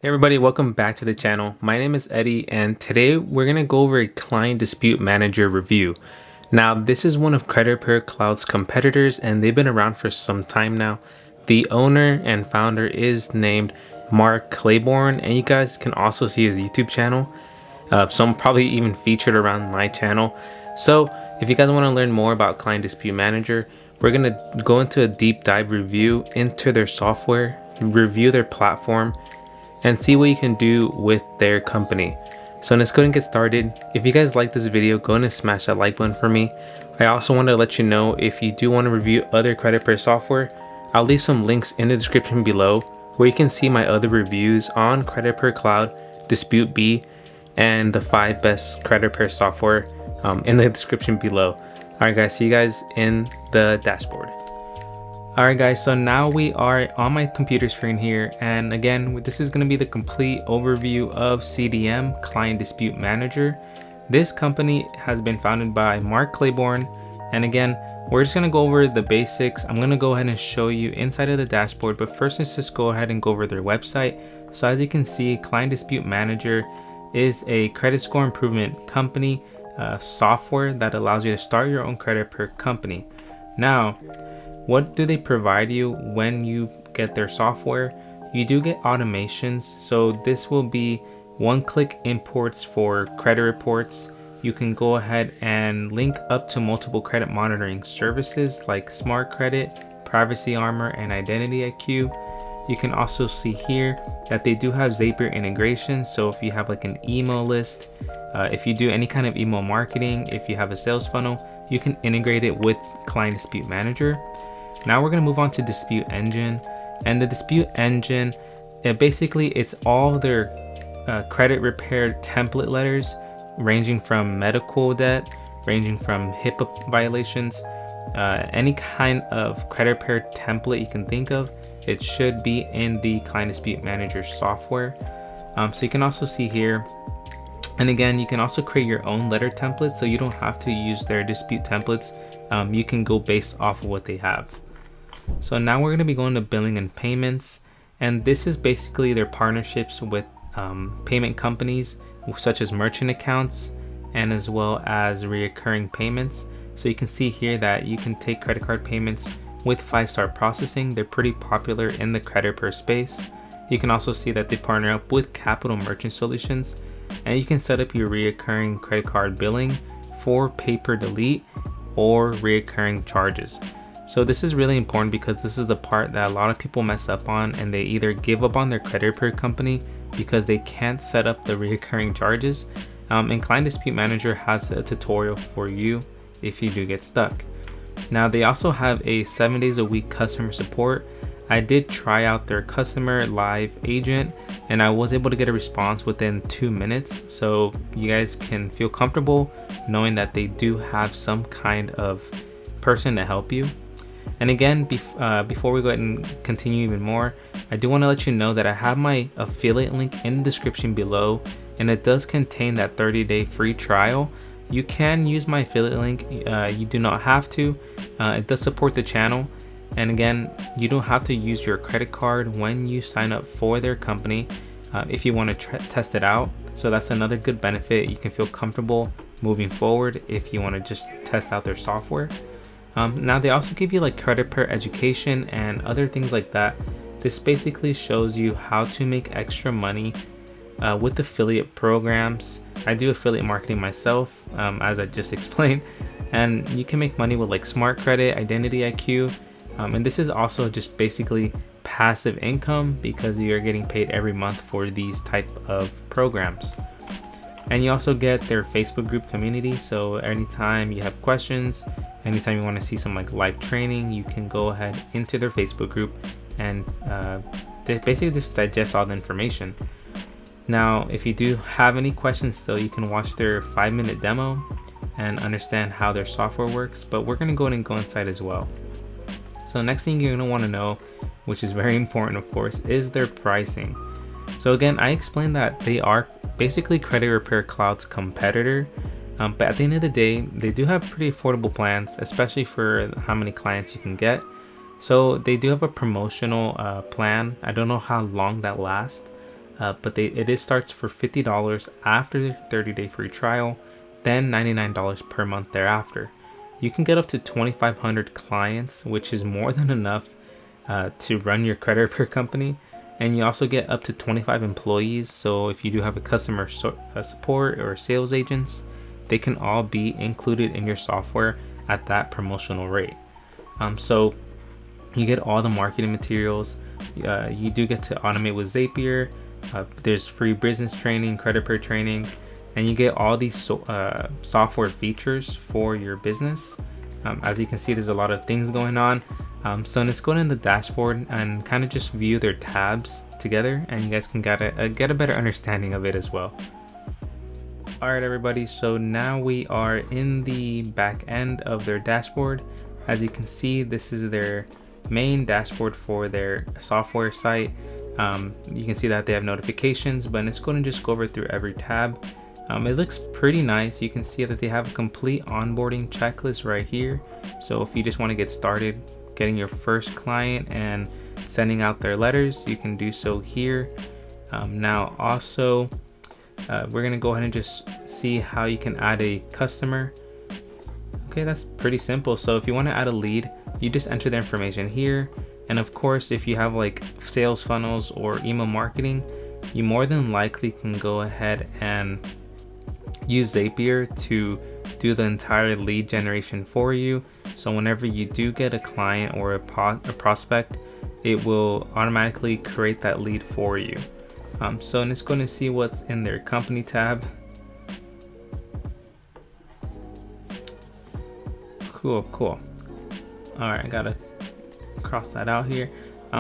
Hey everybody, welcome back to the channel. My name is Eddie and today we're going to go over a client dispute manager review. Now this is one of Credit Repair Cloud's competitors and they've been around for some time now. The owner and founder is named Mark Claybourne and you guys can also see his YouTube channel. Some probably even featured around my channel. So if you guys want to learn more about client dispute manager, we're going to go into a deep dive review into their software, review their platform, and see what you can do with their company. So let's go and get started. If you guys like this video, go ahead and smash that like button for me. I also want to let you know if you do want to review other credit repair software, I'll leave some links in the description below where you can see my other reviews on Credit Repair Cloud, Dispute B, and the 5 best credit repair software in the description below. Alright guys, see you guys in the dashboard. Alright guys, so now we are on my computer screen here, and again this is going to be the complete overview of CDM, Client Dispute Manager. This company has been founded by Mark Claybourne, and again we're just going to go over the basics. I'm going to go ahead and show you inside of the dashboard, but first let's just go ahead and go over their website. So as you can see, Client Dispute Manager is a credit score improvement company software that allows you to start your own credit per company. Now, what do they provide you when you get their software? You do get automations. So this will be one-click imports for credit reports. You can go ahead and link up to multiple credit monitoring services like Smart Credit, Privacy Armor, and Identity IQ. You can also see here that they do have Zapier integration. So if you have like an email list, if you do any kind of email marketing, if you have a sales funnel, you can integrate it with Client Dispute Manager. Now we're going to move on to Dispute Engine, and the Dispute Engine, basically it's all their credit repair template letters, ranging from medical debt, ranging from HIPAA violations, any kind of credit repair template you can think of, it should be in the Client Dispute Manager software. So you can also see here, and again, you can also create your own letter template, so you don't have to use their dispute templates. You can go based off of what they have. So now we're going to be going to billing and payments, and this is basically their partnerships with payment companies such as merchant accounts and as well as reoccurring payments. So you can see here that you can take credit card payments with 5-star processing. They're pretty popular in the credit repair space. You can also see that they partner up with Capital Merchant Solutions, and you can set up your reoccurring credit card billing for pay per delete or reoccurring charges. So this is really important because this is the part that a lot of people mess up on, and they either give up on their credit repair company because they can't set up the reoccurring charges. And Client Dispute Manager has a tutorial for you if you do get stuck. Now they also have a 7 days a week customer support. I did try out their customer live agent and I was able to get a response within 2 minutes. So you guys can feel comfortable knowing that they do have some kind of person to help you. And again, before we go ahead and continue even more, I do want to let you know that I have my affiliate link in the description below, and it does contain that 30-day free trial. You can use my affiliate link, you do not have to. It does support the channel, and again, you don't have to use your credit card when you sign up for their company if you want to test it out. So that's another good benefit. You can feel comfortable moving forward if you want to just test out their software. Now they also give you like credit repair education and other things like that. This basically shows you how to make extra money with affiliate programs. I do affiliate marketing myself, as I just explained, and you can make money with like Smart Credit, Identity IQ, and this is also just basically passive income because you're getting paid every month for these type of programs. And you also get their Facebook group community, so anytime you have questions, anytime you want to see some like live training, you can go ahead into their Facebook group and they basically just digest all the information. Now, if you do have any questions still, you can watch their 5-minute demo and understand how their software works, but we're going to go ahead and go inside as well. So next thing you're going to want to know, which is very important of course, is their pricing. So again, I explained that they are basically Credit Repair Cloud's competitor, but at the end of the day, they do have pretty affordable plans, especially for how many clients you can get. So they do have a promotional plan. I don't know how long that lasts, but it starts for $50 after the 30-day free trial, then $99 per month thereafter. You can get up to 2,500 clients, which is more than enough to run your credit repair company. And you also get up to 25 employees. So if you do have a customer support or sales agents, they can all be included in your software at that promotional rate. So you get all the marketing materials. You do get to automate with Zapier. There's free business training, credit repair training, and you get all these software features for your business. As you can see, there's a lot of things going on. So let's go in the dashboard and kind of just view their tabs together, and you guys can get a better understanding of it as well. All right, everybody. So now we are in the back end of their dashboard. As you can see, this is their main dashboard for their software site. You can see that they have notifications, but let's go and just go over through every tab. It looks pretty nice. You can see that they have a complete onboarding checklist right here. So if you just want to get started getting your first client and sending out their letters, you can do so here. Now also, we're gonna go ahead and just see how you can add a customer. Okay, that's pretty simple. So if you want to add a lead, you just enter the information here. And of course, if you have like sales funnels or email marketing, you more than likely can go ahead and use Zapier to do the entire lead generation for you. So whenever you do get a client or a prospect, it will automatically create that lead for you. So I'm just going to see what's in their company tab. Cool. All right, I gotta cross that out here.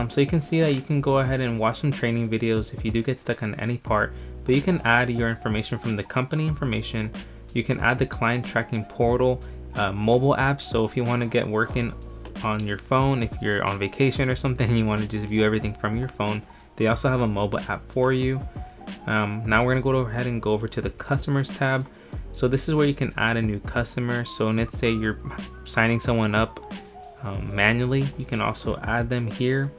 So you can see that you can go ahead and watch some training videos if you do get stuck on any part, but you can add your information from the company information. You can add the client tracking portal, mobile apps. So if you want to get working on your phone, if you're on vacation or something and you want to just view everything from your phone, they also have a mobile app for you. Now we're gonna go ahead and go over to the customers tab. So this is where you can add a new customer. So let's say you're signing someone up manually, you can also add them here.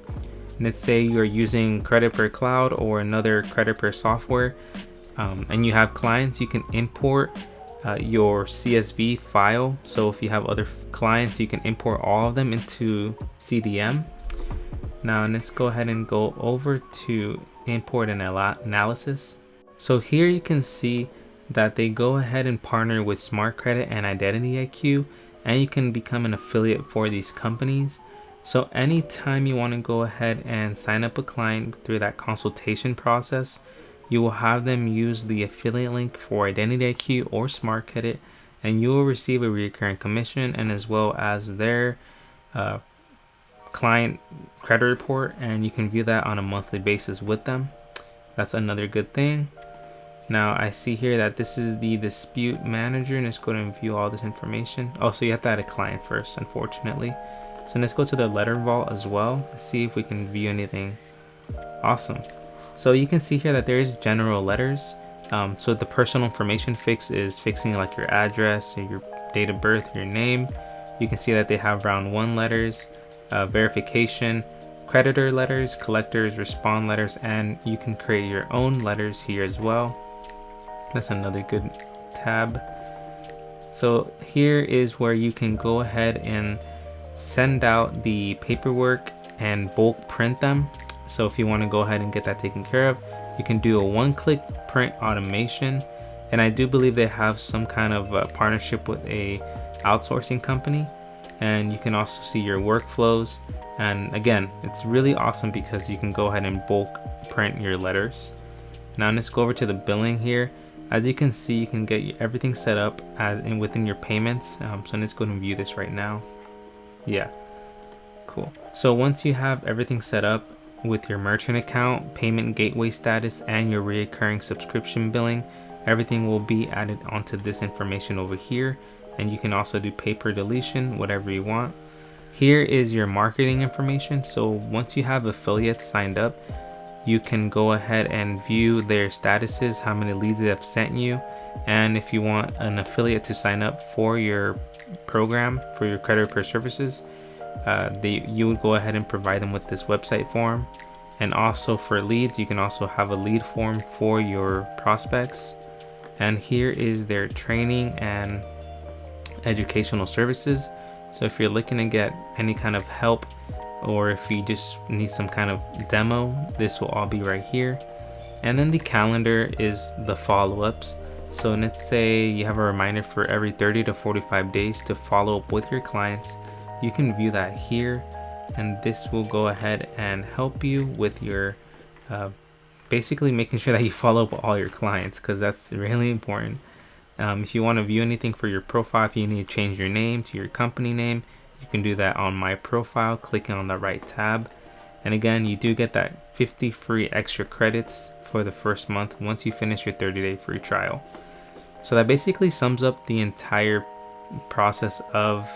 Let's say you're using Credit Per Cloud or another Credit Per software, and you have clients, you can import your CSV file. So if you have other clients, you can import all of them into CDM. Now let's go ahead and go over to import and analysis. So here you can see that they go ahead and partner with Smart Credit and Identity IQ, and you can become an affiliate for these companies. So anytime you want to go ahead and sign up a client through that consultation process, you will have them use the affiliate link for Identity IQ or Smart Credit, and you will receive a recurring commission, and as well as their client credit report, and you can view that on a monthly basis with them. That's another good thing. Now I see here that this is the dispute manager, and let's go and view all this information. Oh, so you have to add a client first, unfortunately. So let's go to the letter vault as well. Let's see if we can view anything. Awesome. So you can see here that there is general letters. So the personal information fix is fixing like your address, your date of birth, your name. You can see that they have round 1 letters, verification, creditor letters, collectors, respond letters, and you can create your own letters here as well. That's another good tab. So here is where you can go ahead and send out the paperwork and bulk print them. So if you want to go ahead and get that taken care of, you can do a one-click print automation. And I do believe they have some kind of partnership with a outsourcing company. And you can also see your workflows. And again, it's really awesome because you can go ahead and bulk print your letters. Now let's go over to the billing here. As you can see, you can get everything set up as in within your payments. So let's go and view this right now. Yeah, cool. So once you have everything set up with your merchant account, payment gateway status, and your recurring subscription billing, everything will be added onto this information over here. And you can also do paper deletion, whatever you want. Here is your marketing information. So once you have affiliates signed up, you can go ahead and view their statuses, how many leads they have sent you. And if you want an affiliate to sign up for your program, for your credit repair services, you would go ahead and provide them with this website form. And also for leads, you can also have a lead form for your prospects. And here is their training and educational services. So if you're looking to get any kind of help, or if you just need some kind of demo, this will all be right here. And then the calendar is the follow-ups. So let's say you have a reminder for every 30 to 45 days to follow up with your clients. You can view that here, and this will go ahead and help you with your basically making sure that you follow up with all your clients, because that's really important. If you want to view anything for your profile, if you need to change your name to your company name, you can do that on My Profile, clicking on the right tab. And again, you do get that 50 free extra credits for the first month once you finish your 30-day free trial. So that basically sums up the entire process of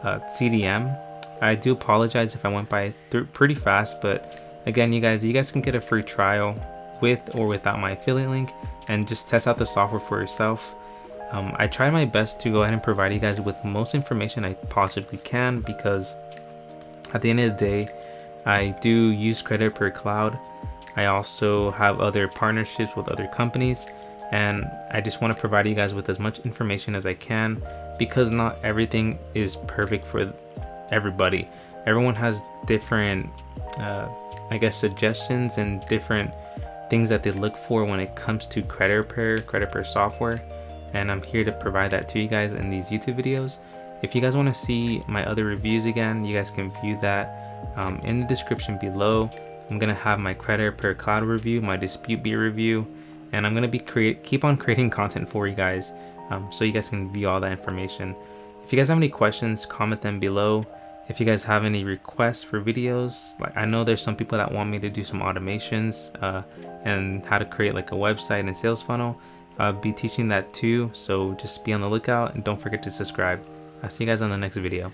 CDM. I do apologize if I went by pretty fast, but again, you guys can get a free trial with or without my affiliate link and just test out the software for yourself. I try my best to go ahead and provide you guys with most information I possibly can, because at the end of the day, I do use Credit Per Cloud. I also have other partnerships with other companies, and I just want to provide you guys with as much information as I can, because not everything is perfect for everybody. Everyone has different suggestions and different things that they look for when it comes to credit repair software, and I'm here to provide that to you guys in these YouTube videos. If you guys want to see my other reviews again, you guys can view that in the description below. I'm gonna have my Credit Repair Cloud review, my Dispute Beat review, and I'm gonna be keep on creating content for you guys, so you guys can view all that information. If you guys have any questions, comment them below. If you guys have any requests for videos, like I know there's some people that want me to do some automations and how to create like a website and sales funnel. I'll be teaching that too, so just be on the lookout and don't forget to subscribe. I'll see you guys on the next video.